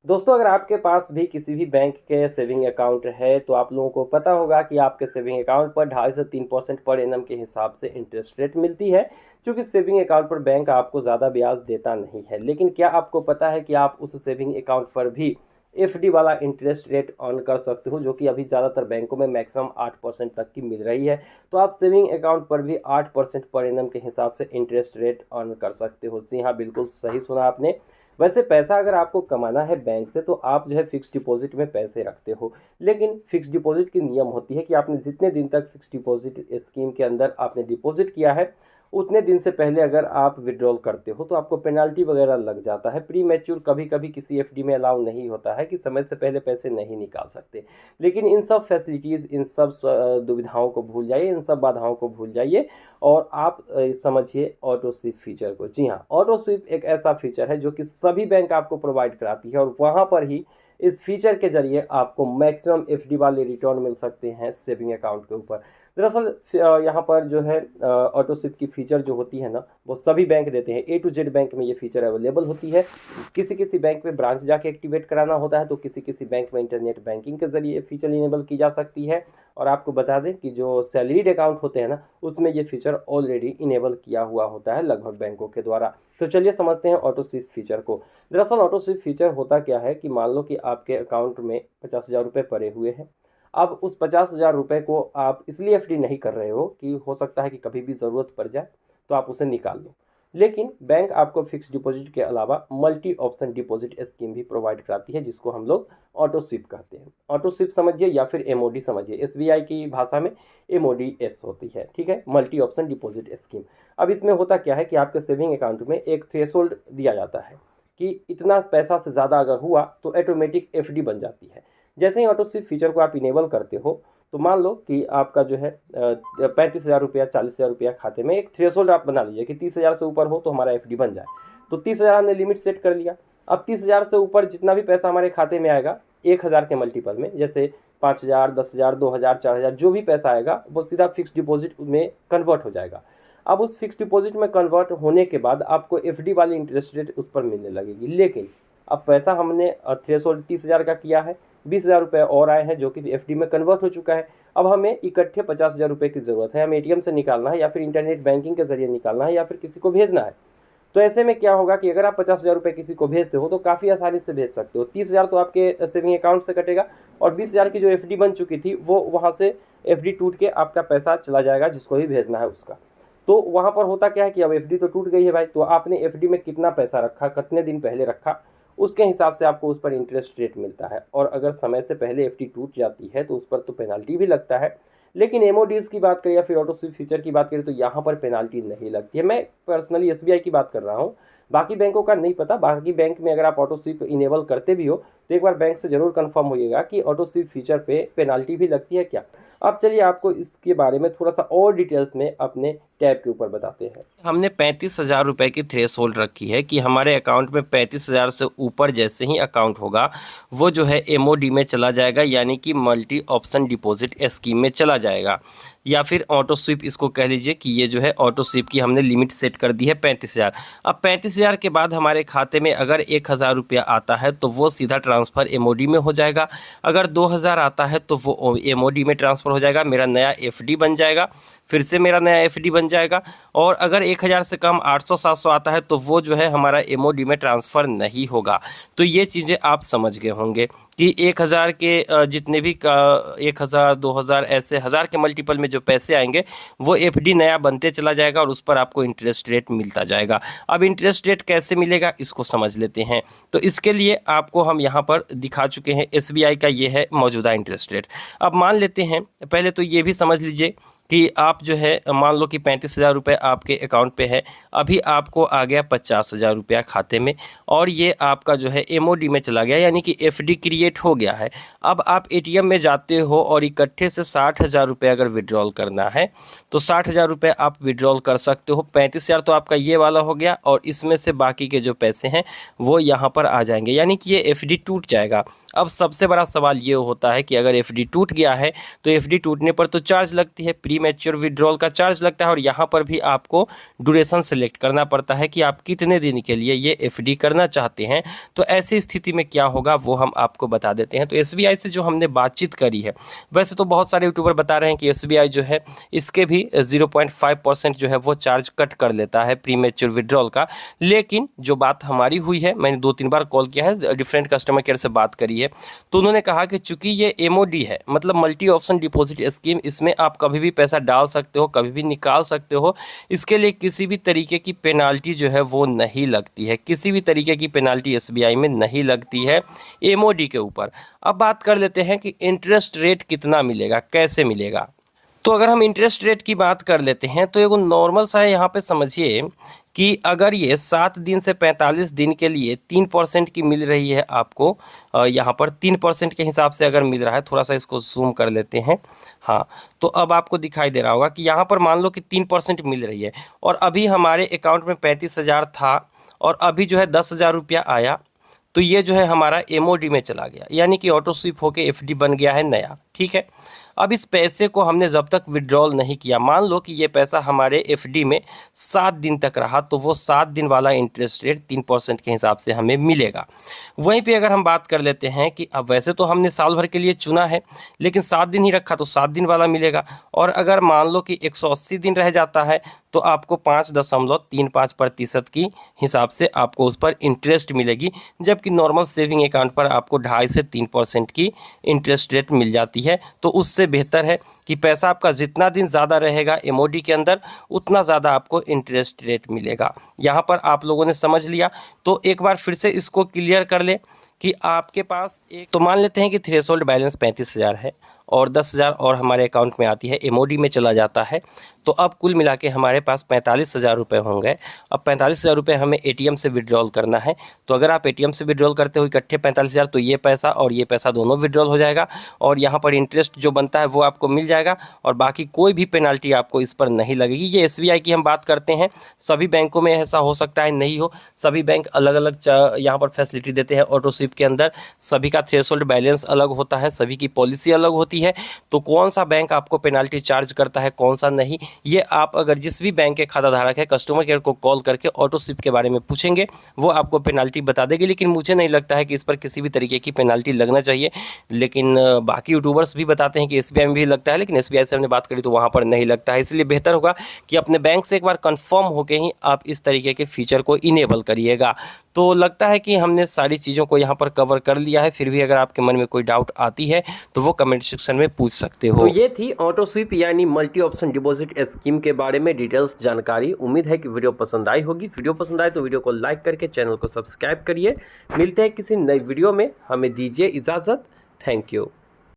दोस्तों, अगर आपके पास भी किसी भी बैंक के सेविंग अकाउंट है तो आप लोगों को पता होगा कि आपके सेविंग अकाउंट पर 2.5 से 3% पर एनम के हिसाब से इंटरेस्ट रेट मिलती है। क्योंकि सेविंग अकाउंट पर बैंक आपको ज़्यादा ब्याज देता नहीं है, लेकिन क्या आपको पता है कि आप उस सेविंग अकाउंट पर भी एफडी वाला इंटरेस्ट रेट ऑन कर सकते हो, जो कि अभी ज़्यादातर बैंकों में मैक्सिमम 8% तक की मिल रही है। तो आप सेविंग अकाउंट पर भी 8% पर एनम के हिसाब से इंटरेस्ट रेट ऑन कर सकते हो। जी हाँ, बिल्कुल सही सुना आपने। वैसे पैसा अगर आपको कमाना है बैंक से तो आप जो है फिक्स डिपॉजिट में पैसे रखते हो, लेकिन फिक्स डिपॉजिट की नियम होती है कि आपने जितने दिन तक फिक्स डिपॉजिट स्कीम के अंदर आपने डिपॉजिट किया है उतने दिन से पहले अगर आप विड्रॉल करते हो तो आपको पेनाल्टी वगैरह लग जाता है। प्री मैच्योर कभी कभी किसी एफडी में अलाउ नहीं होता है कि समय से पहले पैसे नहीं निकाल सकते। लेकिन इन सब फैसिलिटीज़, इन सब दुविधाओं को भूल जाइए, इन सब बाधाओं को भूल जाइए और आप समझिए ऑटो स्विप फीचर को। जी हाँ, ऑटो स्विप एक ऐसा फीचर है जो कि सभी बैंक आपको प्रोवाइड कराती है और वहाँ पर ही इस फीचर के जरिए आपको मैक्सिमम एफडी वाले रिटर्न मिल सकते हैं सेविंग अकाउंट के ऊपर। दरअसल यहाँ पर जो है ऑटो स्विप की फीचर जो होती है ना, वो सभी बैंक देते हैं। ए टू जेड बैंक में ये फीचर अवेलेबल होती है। किसी किसी बैंक में ब्रांच जाके एक्टिवेट कराना होता है, तो किसी किसी बैंक में इंटरनेट बैंकिंग के जरिए फीचर इनेबल की जा सकती है। और आपको बता दें कि जो सैलरीड अकाउंट होते हैं ना, उसमें ये फीचर ऑलरेडी इनेबल किया हुआ होता है लगभग बैंकों के द्वारा। तो चलिए समझते हैं ऑटो स्विप फीचर को। दरअसल ऑटो स्विप फीचर होता क्या है कि मान लो कि आपके अकाउंट में 50,000 रुपये पड़े हुए हैं। अब उस 50,000 रुपये को आप इसलिए एफडी नहीं कर रहे हो कि हो सकता है कि कभी भी ज़रूरत पड़ जाए तो आप उसे निकाल लो, लेकिन बैंक आपको फिक्स डिपॉजिट के अलावा मल्टी ऑप्शन डिपॉजिट स्कीम भी प्रोवाइड कराती है, जिसको हम लोग ऑटो स्विप कहते हैं। ऑटो स्विप समझिए या फिर एमओडी समझिए, एसबीआई की भाषा में एमओडी एस होती है, ठीक है, मल्टी ऑप्शन डिपॉजिट स्कीम। अब इसमें होता क्या है कि आपके सेविंग अकाउंट में एक थ्रेशोल्ड दिया जाता है कि इतना पैसा से ज़्यादा अगर हुआ तो ऑटोमेटिक एफडी बन जाती है। जैसे ही ऑटो स्विप फीचर को आप इनेबल करते हो तो मान लो कि आपका जो है 35,000 रुपया, 40,000 रुपया खाते में एक थ्रेशोल्ड आप बना लीजिए कि 30,000 से ऊपर हो तो हमारा एफडी बन जाए। तो 30,000 हमने लिमिट सेट कर लिया। अब 30,000 से ऊपर जितना भी पैसा हमारे खाते में आएगा 1,000 के मल्टीपल में, जैसे 5,000, 10,000, 2,000, 4,000, जो भी पैसा आएगा वो सीधा फिक्स डिपॉजिट में कन्वर्ट हो जाएगा। अब उस फिक्स डिपॉजिट में कन्वर्ट होने के बाद आपको एफडी वाली इंटरेस्ट रेट उस पर मिलने लगेगी। लेकिन अब पैसा हमने थ्रेशोल्ड 30,000 का किया है, 20,000 रुपये और आए हैं जो कि एफडी में कन्वर्ट हो चुका है। अब हमें इकट्ठे 50,000 रुपये की ज़रूरत है। हमें एटीएम से निकालना है या फिर इंटरनेट बैंकिंग के जरिए निकालना है या फिर किसी को भेजना है। तो ऐसे में क्या होगा कि अगर आप 50,000 रुपये किसी को भेजते हो तो काफ़ी आसानी से भेज सकते हो। 30,000 तो आपके सेविंग अकाउंट से कटेगा और 20,000 की जो एफडी बन चुकी थी वो वहाँ से एफडी टूट के आपका पैसा चला जाएगा जिसको भी भेजना है उसका। तो वहाँ पर होता क्या है कि अब एफडी तो टूट गई है भाई, तो आपने एफडी में कितना पैसा रखा, कितने दिन पहले रखा, उसके हिसाब से आपको उस पर इंटरेस्ट रेट मिलता है। और अगर समय से पहले एफडी टूट जाती है तो उस पर तो पेनाल्टी भी लगता है। लेकिन एमओडीज़ की बात करें या फिर ऑटो स्विप फीचर की बात करें तो यहाँ पर पेनाल्टी नहीं लगती है। मैं पर्सनली एसबीआई की बात कर रहा हूँ, बाकी बैंकों का नहीं पता। बाकी बैंक में अगर आप ऑटो स्विप इनेबल करते भी हो तो एक बार बैंक से ज़रूर कंफर्म होइएगा कि ऑटो स्विप फीचर पे पेनाल्टी भी लगती है क्या। अब चलिए आपको इसके बारे में थोड़ा सा और डिटेल्स में अपने टैब के ऊपर बताते हैं। हमने 35,000 रुपये की थ्रेश होल्ड रखी है कि हमारे अकाउंट में 35,000 से ऊपर जैसे ही अकाउंट होगा वो जो है एमओडी में चला जाएगा, यानी कि मल्टी ऑप्शन डिपॉजिट स्कीम में चला जाएगा, या फिर ऑटो स्विप इसको कह लीजिए कि ये जो है ऑटो स्विप की हमने लिमिट सेट कर दी है 35,000। अब 35,000 के बाद हमारे खाते में अगर 1,000 रुपया आता है तो वो सीधा ट्रांसफ़र एमओडी में हो जाएगा। अगर 2,000 आता है तो वो एमओडी में ट्रांसफ़र हो जाएगा, मेरा नया एफडी बन जाएगा, फिर से मेरा नया एफडी बन जाएगा। और अगर 1,000 से कम 800-700 आता है तो वो जो है हमारा एमओडी में ट्रांसफ़र नहीं होगा। तो ये चीज़ें आप समझ गए होंगे कि 1,000 के जितने भी 1,000, 2,000 ऐसे 1,000 के मल्टीपल में जो पैसे आएंगे वो एफडी नया बनते चला जाएगा और उस पर आपको इंटरेस्ट रेट मिलता जाएगा। अब इंटरेस्ट रेट कैसे मिलेगा इसको समझ लेते हैं। तो इसके लिए आपको हम यहाँ पर दिखा चुके हैं, एसबीआई का ये है मौजूदा इंटरेस्ट रेट। अब मान लेते हैं, पहले तो ये भी समझ लीजिए कि आप जो है मान लो कि 35,000 रुपये आपके अकाउंट पे है, अभी आपको आ गया 50,000 रुपया खाते में और ये आपका जो है एमओडी में चला गया, यानी कि एफडी क्रिएट हो गया है। अब आप एटीएम में जाते हो और इकट्ठे से 60,000 रुपये अगर विड्रॉल करना है तो 60,000 रुपये आप विड्रॉल कर सकते हो। 35,000 तो आपका ये वाला हो गया और इसमें से बाकी के जो पैसे हैं वो यहाँ पर आ जाएंगे, यानी कि ये एफडी टूट जाएगा। अब सबसे बड़ा सवाल ये होता है कि अगर एफडी टूट गया है तो एफडी टूटने पर तो चार्ज लगती है, प्री मैच्योर विड्रॉल का चार्ज लगता है, और यहाँ पर भी आपको ड्यूरेशन सेलेक्ट करना पड़ता है कि आप कितने दिन के लिए ये एफडी करना चाहते हैं। तो ऐसी स्थिति में क्या होगा वो हम आपको बता देते हैं। तो एसबीआई से जो हमने बातचीत करी है, वैसे तो बहुत सारे यूट्यूबर बता रहे हैं कि एसबीआई जो है इसके भी 0.5% जो है वो चार्ज कट कर लेता है प्री मैच्योर विड्रॉल का। लेकिन जो बात हमारी हुई है, मैंने 2-3 बार कॉल किया है, डिफरेंट कस्टमर केयर से बात करी है, तो उन्होंने कहा कि चूंकि ये एमओडी है, मतलब मल्टी ऑप्शन डिपॉजिट स्कीम, इसमें आप कभी भी पैसा डाल सकते हो, कभी भी निकाल सकते हो। इसके लिए किसी भी तरीके की पेनाल्टी जो है वो नहीं लगती है, किसी भी तरीके की पेनाल्टी एसबीआई में नहीं लगती है एमओडी के ऊपर। अब बात कर लेते हैं कि इंटरेस्ट रेट कितना मिलेगा, कैसे मिलेगा। तो अगर हम इंटरेस्ट रेट की बात कर लेते हैं तो एगो नॉर्मल सा है, यहाँ पे समझिए कि अगर ये 7 दिन से 45 दिन के लिए 3% की मिल रही है आपको, यहाँ पर 3% के हिसाब से अगर मिल रहा है, थोड़ा सा इसको जूम कर लेते हैं, हाँ, तो अब आपको दिखाई दे रहा होगा कि यहाँ पर मान लो कि 3% मिल रही है, और अभी हमारे अकाउंट में 35,000 था और अभी जो है 10,000 रुपया आया, तो ये जो है हमारा एमओडी में चला गया, यानी कि ऑटो स्विप होके एफडी बन गया है नया, ठीक है। अब इस पैसे को हमने जब तक विड्रॉल नहीं किया, मान लो कि ये पैसा हमारे एफडी में 7 दिन तक रहा, तो वो 7 दिन वाला इंटरेस्ट रेट 3% के हिसाब से हमें मिलेगा। वहीं पे अगर हम बात कर लेते हैं कि अब वैसे तो हमने साल भर के लिए चुना है, लेकिन 7 दिन ही रखा तो 7 दिन वाला मिलेगा, और अगर मान लो कि 180 दिन रह जाता है तो आपको 5.35% की हिसाब से आपको उस पर इंटरेस्ट मिलेगी, जबकि नॉर्मल सेविंग अकाउंट पर आपको 2.5 से 3% की इंटरेस्ट रेट मिल जाती है। तो उससे बेहतर है कि पैसा आपका जितना दिन ज़्यादा रहेगा एमओडी के अंदर, उतना ज़्यादा आपको इंटरेस्ट रेट मिलेगा। यहाँ पर आप लोगों ने समझ लिया, तो एक बार फिर से इसको क्लियर कर ले कि आपके पास एक, तो मान लेते हैं कि थ्रेशोल्ड बैलेंस 35,000 है और 10,000 और हमारे अकाउंट में आती है, एमओडी में चला जाता है, तो अब कुल मिला के हमारे पास 45,000 रुपये होंगे। अब 45,000 रुपये हमें एटीएम से विड्रॉल करना है, तो अगर आप एटीएम से विड्रॉल करते हो इकट्ठे 45,000, तो ये पैसा और ये पैसा दोनों विड्रॉल हो जाएगा, और यहाँ पर इंटरेस्ट जो बनता है वो आपको मिल जाएगा, और बाकी कोई भी पेनाल्टी आपको इस पर नहीं लगेगी। ये एसबीआई की हम बात करते हैं, सभी बैंकों में ऐसा हो सकता है नहीं हो, सभी बैंक अलग अलग यहाँ पर फैसिलिटी देते हैं। ऑटो स्विप के अंदर सभी का थ्रेशोल्ड बैलेंस अलग होता है, सभी की पॉलिसी अलग होती है, तो कौन सा बैंक आपको पेनाल्टी चार्ज करता है कौन सा नहीं, ये आप अगर जिस भी बैंक के खाता धारक है कस्टमर केयर को कॉल करके ऑटो स्विप के बारे में पूछेंगे, वो आपको पेनाल्टी बता देगी। लेकिन मुझे नहीं लगता है कि इस पर किसी भी तरीके की पेनाल्टी लगना चाहिए, लेकिन बाकी यूट्यूबर्स भी बताते हैं कि एसबीआई में भी लगता है, लेकिन एसबीआई से हमने बात करी तो वहाँ पर नहीं लगता है। इसलिए बेहतर होगा कि अपने बैंक से एक बार कंफर्म होकर ही आप इस तरीके के फीचर को इनेबल करिएगा। तो लगता है कि हमने सारी चीज़ों को यहाँ पर कवर कर लिया है, फिर भी अगर आपके मन में कोई डाउट आती है तो वो कमेंट सेक्शन में पूछ सकते हो। तो ये थी ऑटो स्विप यानी मल्टी ऑप्शन डिपॉजिट स्कीम के बारे में डिटेल्स जानकारी। उम्मीद है कि वीडियो पसंद आई होगी। वीडियो पसंद आए तो वीडियो को लाइक करके चैनल को सब्सक्राइब करिए। मिलते हैं किसी नई वीडियो में, हमें दीजिए इजाज़त। Thank you.